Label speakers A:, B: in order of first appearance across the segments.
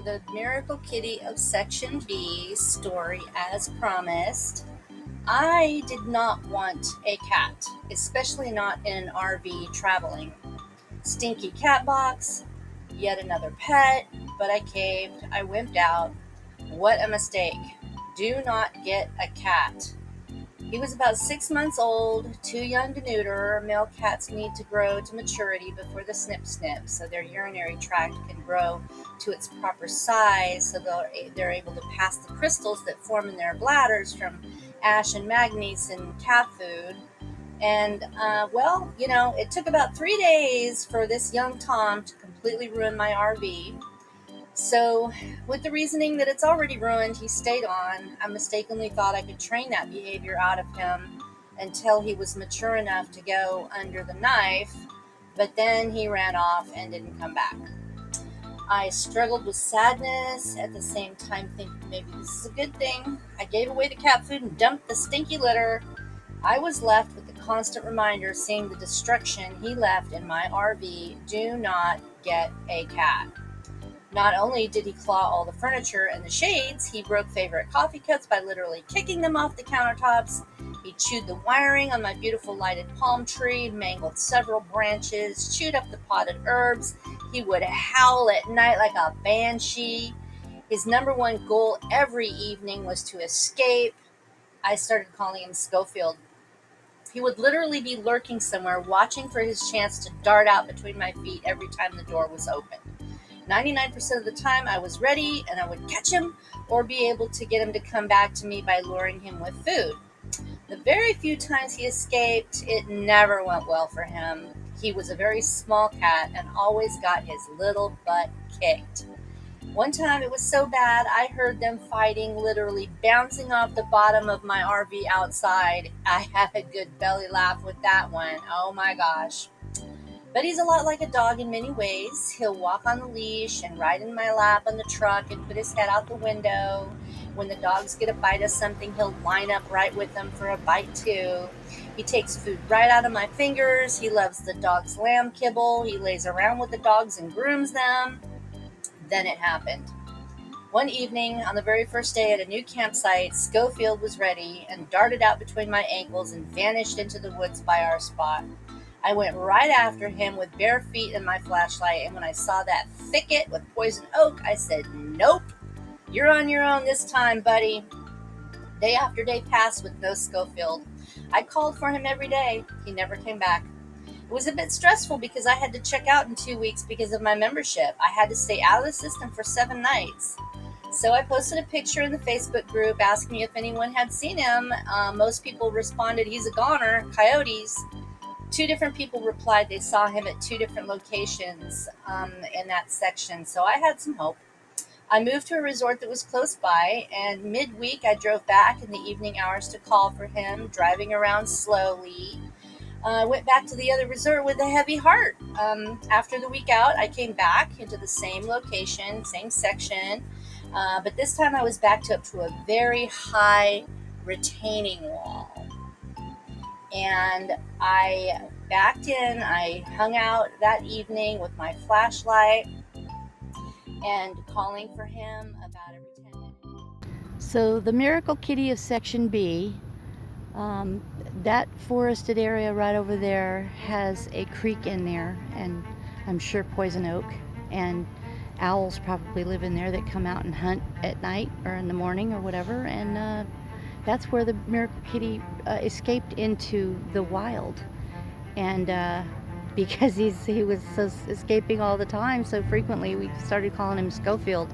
A: the Miracle Kitty of Section B story, as promised. I did not want a cat, especially not in an RV traveling. Stinky cat box, yet another pet, but I caved. I wimped out. What a mistake. Do not get a cat. He was about 6 months old, too young to neuter. Male cats need to grow to maturity before the snip, so their urinary tract can grow to its proper size, so they're able to pass the crystals that form in their bladders from ash and manganese and cat food. And, it took about 3 days for this young Tom to completely ruin my RV. So, with the reasoning that it's already ruined, he stayed on. I mistakenly thought I could train that behavior out of him until he was mature enough to go under the knife, but then he ran off and didn't come back. I struggled with sadness, at the same time thinking maybe this is a good thing. I gave away the cat food and dumped the stinky litter. I was left with the constant reminder, seeing the destruction he left in my RV. Do not get a cat. Not only did he claw all the furniture and the shades, he broke favorite coffee cups by literally kicking them off the countertops. He chewed the wiring on my beautiful lighted palm tree, mangled several branches, chewed up the potted herbs. He would howl at night like a banshee. His number one goal every evening was to escape. I started calling him Schofield. He would literally be lurking somewhere, watching for his chance to dart out between my feet every time the door was open. 99% of the time I was ready and I would catch him or be able to get him to come back to me by luring him with food. The very few times he escaped, it never went well for him. He was a very small cat and always got his little butt kicked. One time it was so bad, I heard them fighting, literally bouncing off the bottom of my RV outside. I had a good belly laugh with that one. Oh my gosh. But he's a lot like a dog in many ways. He'll walk on the leash and ride in my lap on the truck and put his head out the window. When the dogs get a bite of something, he'll line up right with them for a bite too. He takes food right out of my fingers. He loves the dog's lamb kibble. He lays around with the dogs and grooms them. Then it happened. One evening, on the very first day at a new campsite, Schofield was ready and darted out between my ankles and vanished into the woods by our spot. I went right after him with bare feet and my flashlight, and when I saw that thicket with poison oak, I said, "Nope, you're on your own this time, buddy." Day after day passed with no Schofield. I called for him every day. He never came back. It was a bit stressful because I had to check out in 2 weeks because of my membership. I had to stay out of the system for 7 nights. So I posted a picture in the Facebook group asking if anyone had seen him. Most people responded, "He's a goner, coyotes." 2 different people replied they saw him at 2 different locations in that section, so I had some hope. I moved to a resort that was close by, and midweek I drove back in the evening hours to call for him, driving around slowly. I went back to the other resort with a heavy heart. After the week out, I came back into the same location, same section, but this time I was backed up to a very high retaining wall. And I backed in. I hung out that evening with my flashlight and calling for him about every 10 minutes. So the Miracle Kitty of Section B, that forested area right over there has a creek in there, and I'm sure poison oak, and owls probably live in there that come out and hunt at night or in the morning or whatever, and that's where the Miracle Kitty escaped into the wild. And because he was so escaping all the time, so frequently, we started calling him Schofield.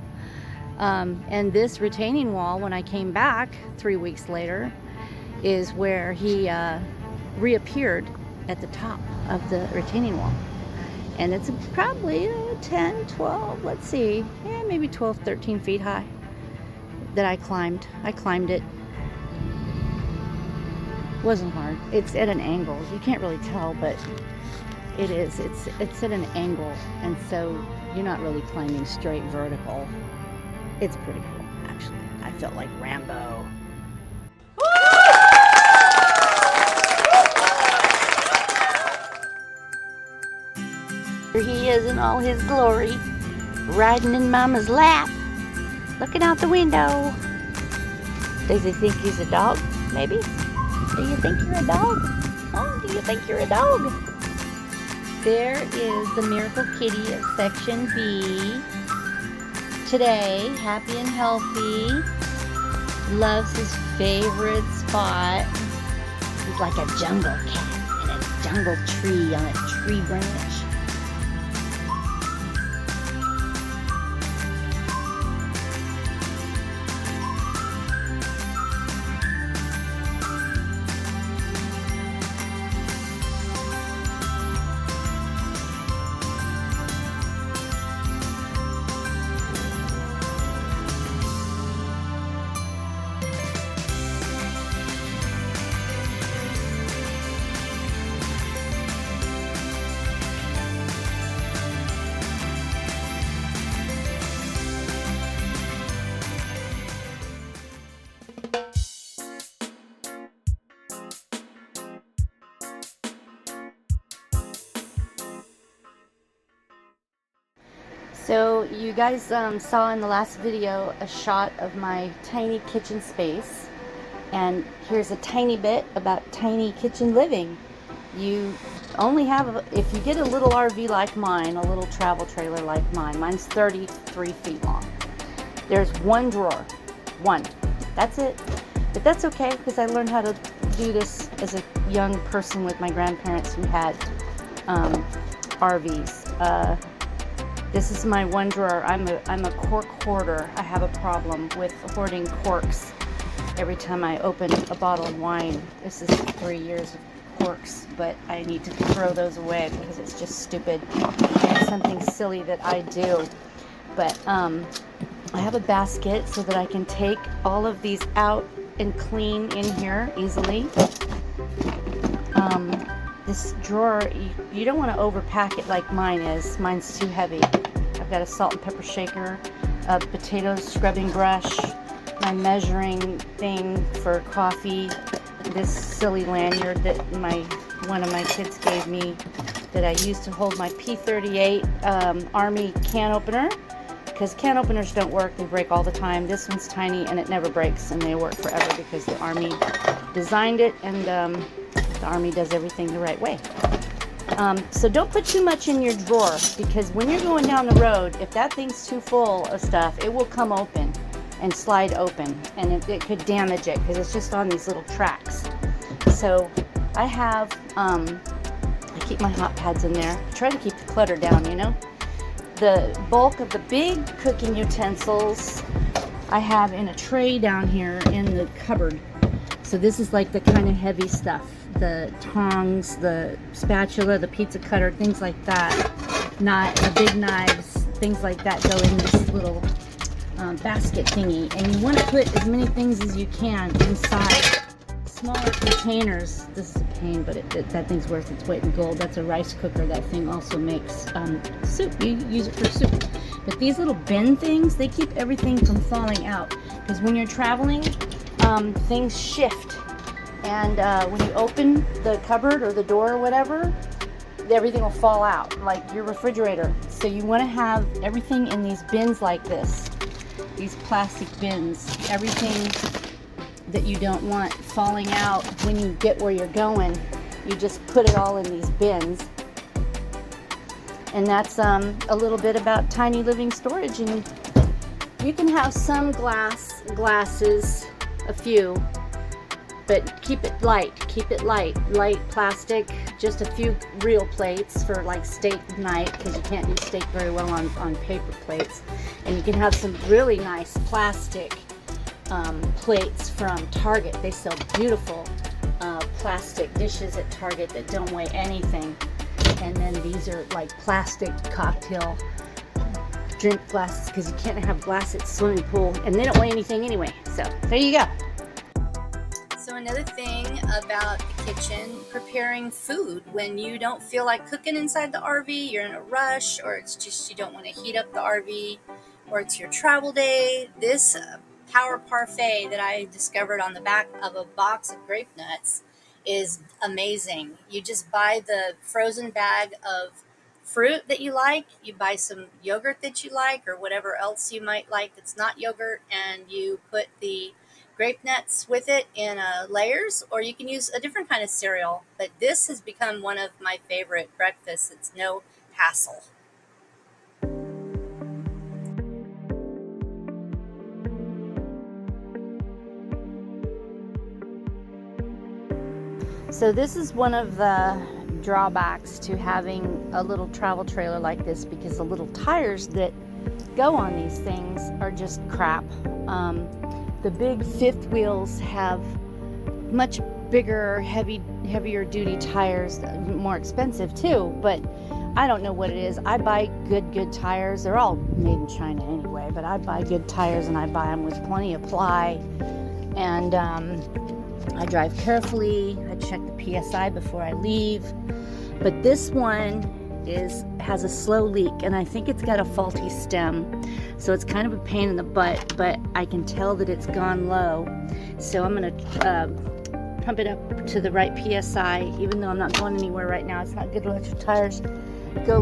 A: And this retaining wall, when I came back 3 weeks later, is where he reappeared at the top of the retaining wall. And it's probably 10, 12, let's see, maybe 12, 13 feet high that I climbed. I climbed it. Wasn't hard. It's at an angle. You can't really tell, but it is. It's at an angle, and so you're not really climbing straight vertical. It's pretty cool, actually. I felt like Rambo. Here he is in all his glory, riding in Mama's lap.
B: looking out the window. Does he think he's a dog, maybe? Do you think you're a dog? Oh, do you think you're a dog? There is the Miracle Kitty of Section B. Today, happy and healthy. Loves his favorite spot. He's like a jungle cat in a jungle tree on a tree branch. So you guys saw in the last video a shot of my tiny kitchen space, and here's a tiny bit about tiny kitchen living. You only have, if you get a little RV like mine, a little travel trailer like mine, mine's 33 feet long. There's one drawer, one. That's it. But that's okay, because I learned how to do this as a young person with my grandparents who had RVs. This is my one drawer. I'm a cork hoarder. I have a problem with hoarding corks every time I open a bottle of wine. This is 3 years of corks, but I need to throw those away because it's just stupid. It's something silly that I do. But I have a basket so that I can take all of these out and clean in here easily. This drawer, you don't want to overpack it like mine is. Mine's too heavy. I've got a salt and pepper shaker, a potato scrubbing brush, my measuring thing for coffee, this silly lanyard that one of my kids gave me that I use to hold my P38 Army can opener, because can openers don't work, they break all the time. This one's tiny and it never breaks, and they work forever because the Army designed it, and the Army does everything the right way. So don't put too much in your drawer, because when you're going down the road, if that thing's too full of stuff, it will come open and slide open, and it could damage it because it's just on these little tracks. So I have, I keep my hot pads in there. I try to keep the clutter down, you know. The bulk of the big cooking utensils I have in a tray down here in the cupboard. So this is like the kind of heavy stuff. The tongs, the spatula, the pizza cutter, things like that. Not the big knives, things like that go in this little basket thingy. And you want to put as many things as you can inside smaller containers. This is a pain, but that thing's worth its weight in gold. That's a rice cooker. That thing also makes soup. You use it for soup. But these little bin things, they keep everything from falling out. Because when you're traveling, things shift. And when you open the cupboard or the door or whatever, everything will fall out, like your refrigerator. So you want to have everything in these bins like this. These plastic bins. Everything that you don't want falling out when you get where you're going, you just put it all in these bins. And that's a little bit about tiny living storage. And you can have some glasses, a few, but keep it light, light plastic, just a few real plates for like steak night, because you can't do steak very well on paper plates. And you can have some really nice plastic plates from Target. They sell beautiful plastic dishes at Target that don't weigh anything. And then these are like plastic cocktail drink glasses, because you can't have glass at the swimming pool, and they don't weigh anything anyway. So there you go.
A: So another thing about the kitchen, preparing food when you don't feel like cooking inside the RV, you're in a rush, or it's just you don't want to heat up the RV, or it's your travel day. This Power Parfait that I discovered on the back of a box of grape nuts is amazing. You just buy the frozen bag of fruit that you like. You buy some yogurt that you like or whatever else you might like that's not yogurt, and you put the grape nuts with it in layers, or you can use a different kind of cereal. But this has become one of my favorite breakfasts. It's no hassle.
B: So this is one of the drawbacks to having a little travel trailer like this, because the little tires that go on these things are just crap. The big fifth wheels have much bigger, heavier duty tires, more expensive too, but I don't know what it is. I buy good tires. They're all made in China anyway, but I buy good tires, and I buy them with plenty of ply, and I drive carefully. I check the PSI before I leave. But this one has a slow leak, and I think it's got a faulty stem. So it's kind of a pain in the butt, but I can tell that it's gone low. So I'm going to pump it up to the right PSI, even though I'm not going anywhere right now. It's not good to let your tires go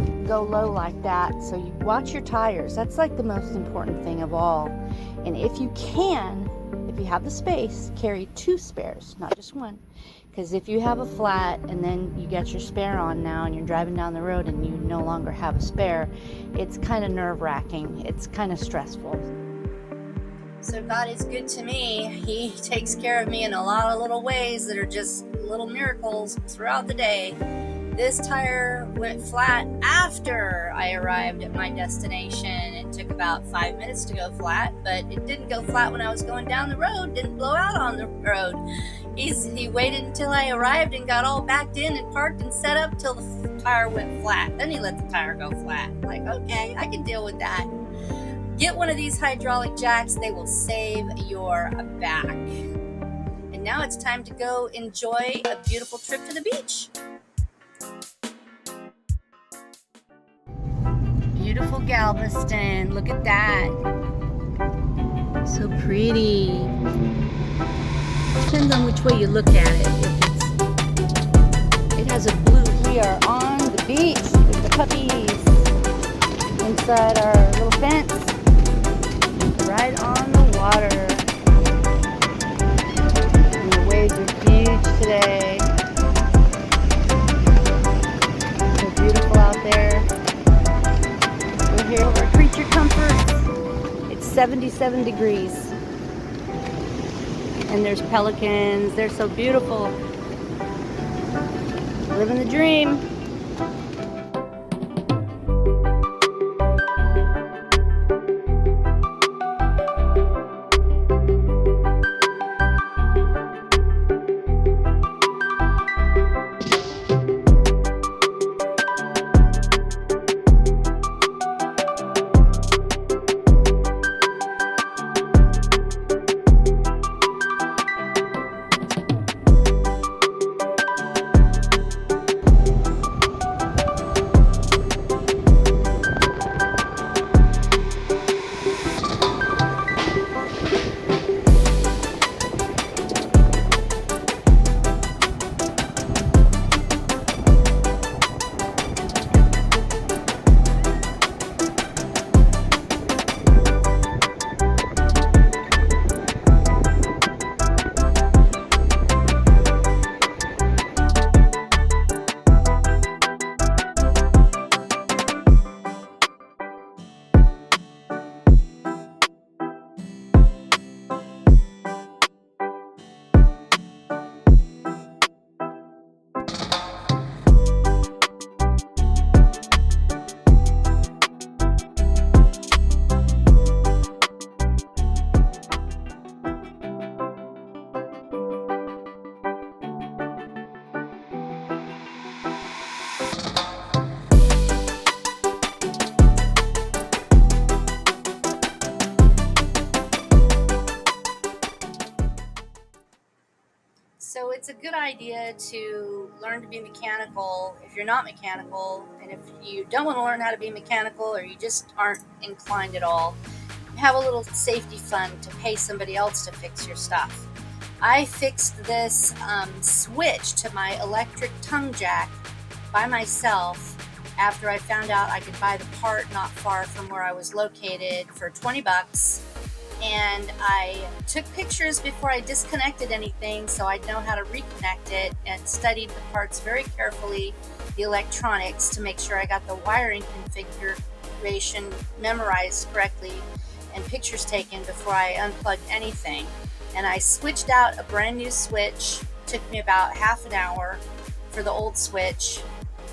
B: low like that. So you watch your tires. That's like the most important thing of all. And if you have the space, carry 2 spares, not just one. Because if you have a flat and then you get your spare on now and you're driving down the road and you no longer have a spare, it's kind of nerve-wracking. It's kind of stressful.
A: So God is good to me. He takes care of me in a lot of little ways that are just little miracles throughout the day. This tire went flat after I arrived at my destination. It took about 5 minutes to go flat, but it didn't go flat when I was going down the road. Didn't blow out on the road. He waited until I arrived and got all backed in and parked and set up till the tire went flat. Then he let the tire go flat. Like, okay, I can deal with that. Get one of these hydraulic jacks. They will save your back. And now it's time to go enjoy a beautiful trip to the beach. Beautiful Galveston. Look at that. So pretty. Depends on which way you look at it. It has a blue. We are on the beach with the puppies inside our little fence, right on the water. And the waves are huge today. So beautiful out there. We're here for creature comforts. It's 77 degrees. And there's pelicans. They're so beautiful. Living the dream. So it's a good idea to learn to be mechanical if you're not mechanical, and if you don't want to learn how to be mechanical or you just aren't inclined at all, have a little safety fund to pay somebody else to fix your stuff. I fixed this switch to my electric tongue jack by myself, after I found out I could buy the part not far from where I was located for 20 bucks. And I took pictures before I disconnected anything so I'd know how to reconnect it, and studied the parts very carefully, the electronics, to make sure I got the wiring configuration memorized correctly and pictures taken before I unplugged anything. And I switched out a brand new switch. Took me about half an hour for the old switch.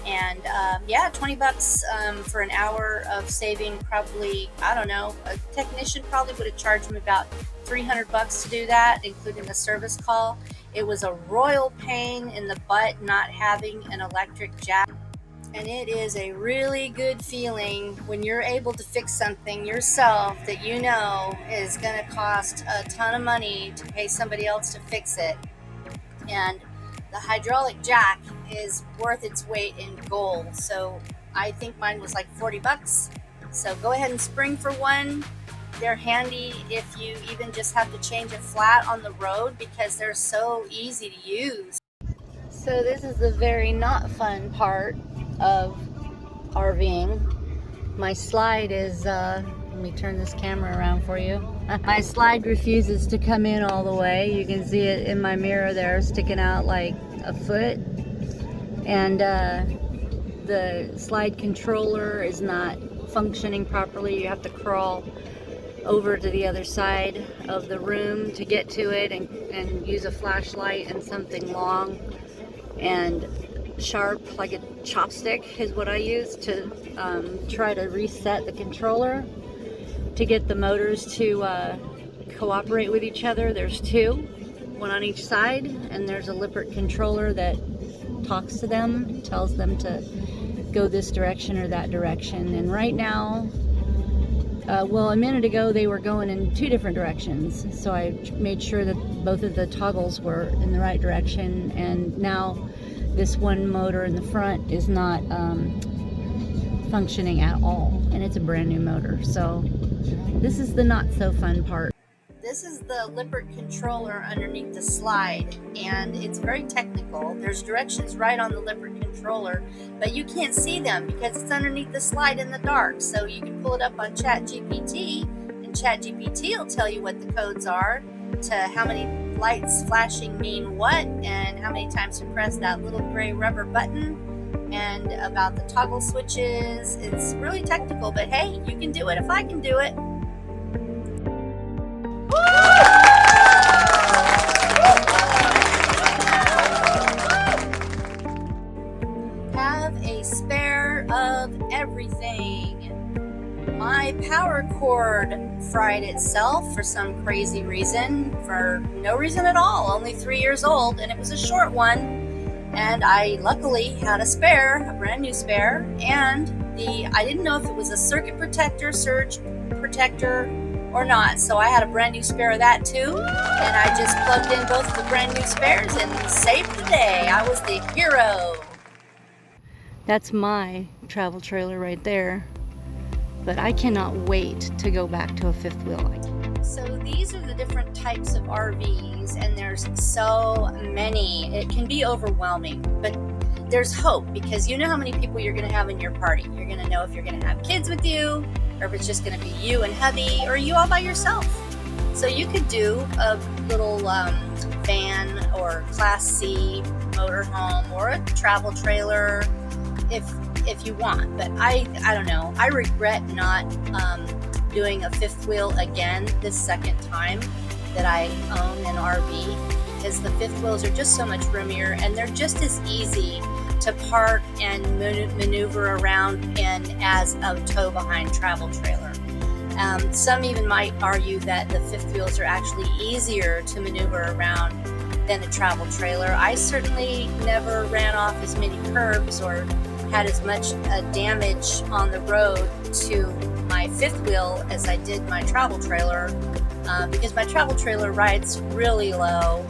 A: And yeah, 20 bucks for an hour of saving. Probably, I don't know, a technician probably would have charged me about 300 bucks to do that, including the service call. It was a royal pain in the butt not having an electric jack. And it is a really good feeling when you're able to fix something yourself that you know is going to cost a ton of money to pay somebody else to fix it. And the hydraulic jack is worth its weight in gold. So I think mine was like 40 bucks. So go ahead and spring for one. They're handy if you even just have to change a flat on the road, because they're so easy to use. So this is the very not fun part of RVing. My slide is, let me turn this camera around for you. My slide refuses to come in all the way. You can see it in my mirror there, sticking out like a foot. And the slide controller is not functioning properly. You have to crawl over to the other side of the room to get to it, and use a flashlight and something long and sharp, like a chopstick is what I use to try to reset the controller to get the motors to cooperate with each other. There's two, one on each side, and there's a Lippert controller that talks to them, tells them to go this direction or that direction. And right now, well, a minute ago they were going in two different directions, so I made sure that both of the toggles were in the right direction. And now this one motor in the front is not functioning at all, and it's a brand new motor. So this is the not so fun part. This is the Lippert controller underneath the slide, and it's very technical. There's directions right on the Lippert controller, but you can't see them because it's underneath the slide in the dark. So you can pull it up on ChatGPT, and ChatGPT will tell you what the codes are, to how many lights flashing mean what, and how many times to press that little gray rubber button, and about the toggle switches. It's really technical, but hey, you can do it if I can do it. Have a spare of everything. My power cord fried itself for some crazy reason, for no reason at all, only 3 years old, and it was a short one. And I luckily had a spare, a brand new spare, and I didn't know if it was a circuit protector, surge protector, or not, so I had a brand new spare of that too, and I just plugged in both of the brand new spares and saved the day. I was the hero. That's my travel trailer right there, but I cannot wait to go back to a fifth wheel. So these are the different types of RVs, and there's so many. It can be overwhelming, but there's hope, because you know how many people you're going to have in your party. You're going to know if you're going to have kids with you, or if it's just going to be you and hubby, or you all by yourself. So you could do a little van or Class C motorhome, or a travel trailer if you want. But I don't know. I regret not doing a fifth wheel again this second time that I own an RV, because the fifth wheels are just so much roomier, and they're just as easy to park and maneuver around in as a tow behind travel trailer. Some even might argue that the fifth wheels are actually easier to maneuver around than a travel trailer. I certainly never ran off as many curbs or had as much damage on the road to my fifth wheel as I did my travel trailer, because my travel trailer rides really low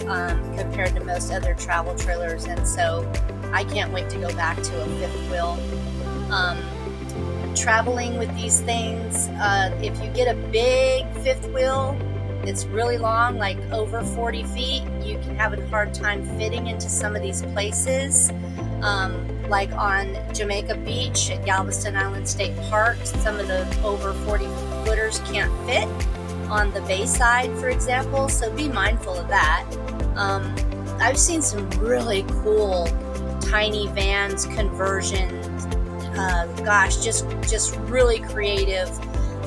A: compared to most other travel trailers, and so I can't wait to go back to a fifth wheel. Traveling with these things, if you get a big fifth wheel, it's really long, like over 40 feet, you can have a hard time fitting into some of these places. Like on Jamaica Beach at Galveston Island State Park, some of the over 40 footers can't fit on the bay side, for example, so be mindful of that. I've seen some really cool tiny vans conversions. Gosh, just really creative.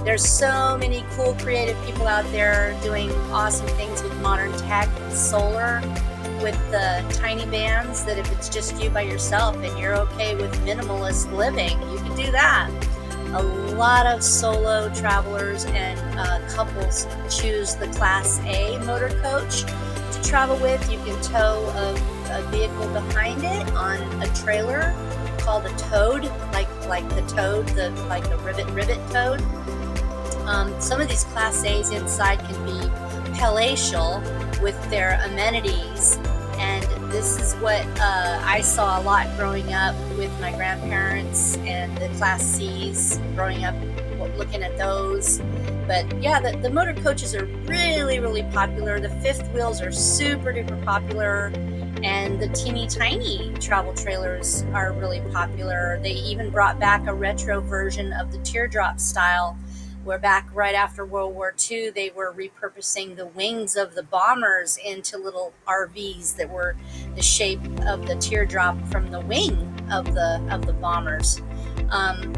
A: There's so many cool creative people out there doing awesome things with modern tech and solar with the tiny vans, that if it's just you by yourself and you're okay with minimalist living, you can do that. A lot of solo travelers and couples choose the Class A motor coach to travel with. You can tow a vehicle behind it on a trailer called a toad, like the toad, like the rivet toad. Some of these Class A's inside can be palatial with their amenities, and this is what I saw a lot growing up with my grandparents and the Class C's, growing up looking at those. But yeah, the motor coaches are really, really popular. The fifth wheels are super duper popular, and the teeny tiny travel trailers are really popular. They even brought back a retro version of the teardrop style, where back right after World War II, they were repurposing the wings of the bombers into little RVs that were the shape of the teardrop from the wing of the bombers.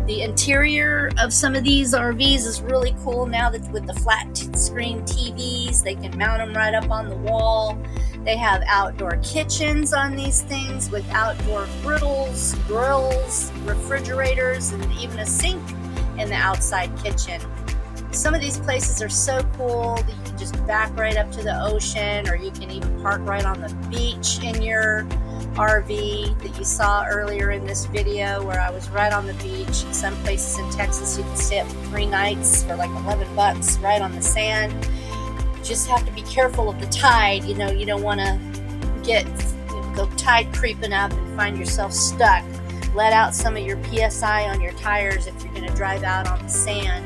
A: The interior of some of these RVs is really cool now, that with the flat screen TVs, they can mount them right up on the wall. They have outdoor kitchens on these things with outdoor grills, refrigerators, and even a sink in the outside kitchen. Some of these places are so cool that you can just back right up to the ocean, or you can even park right on the beach in your RV that you saw earlier in this video, where I was right on the beach. In some places in Texas, you can stay up for 3 nights for like $11 right on the sand. You just have to be careful of the tide. You don't want to get the tide creeping up and find yourself stuck. Let out some of your PSI on your tires if you're going to drive out on the sand,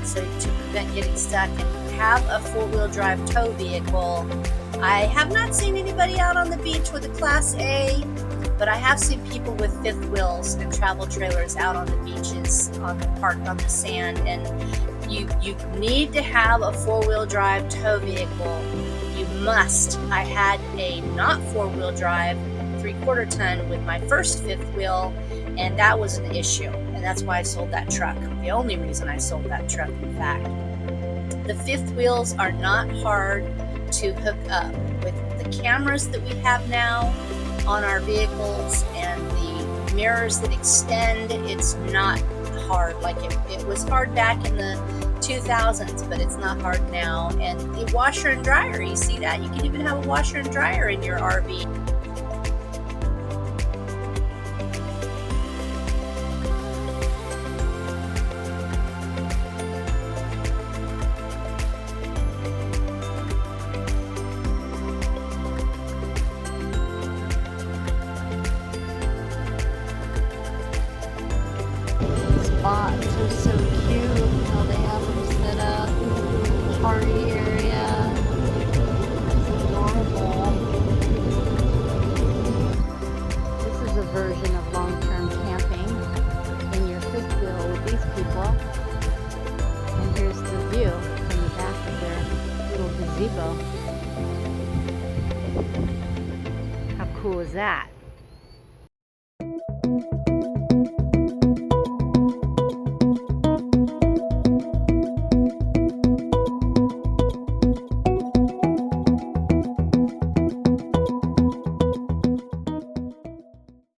A: so to prevent getting stuck. And have a 4-wheel drive tow vehicle. I have not seen anybody out on the beach with a Class A, but I have seen people with fifth wheels and travel trailers out on the beaches, parked on the sand. And you need to have a 4-wheel drive tow vehicle. You must. I had a not 4-wheel drive 3/4 ton with my first fifth wheel, and that was an issue, and that's why I sold that truck. The only reason I sold that truck, in fact. The fifth wheels are not hard to hook up. With the cameras that we have now on our vehicles and the mirrors that extend, it's not hard. Like it was hard back in the 2000s, but it's not hard now. And the washer and dryer, you see that? You can even have a washer and dryer in your RV.
B: Spots are so cute, how they have them set up. Party area. It's adorable. This is a version of long-term camping in your fifth wheel with these people. And here's the view from the back of their little gazebo. How cool is that?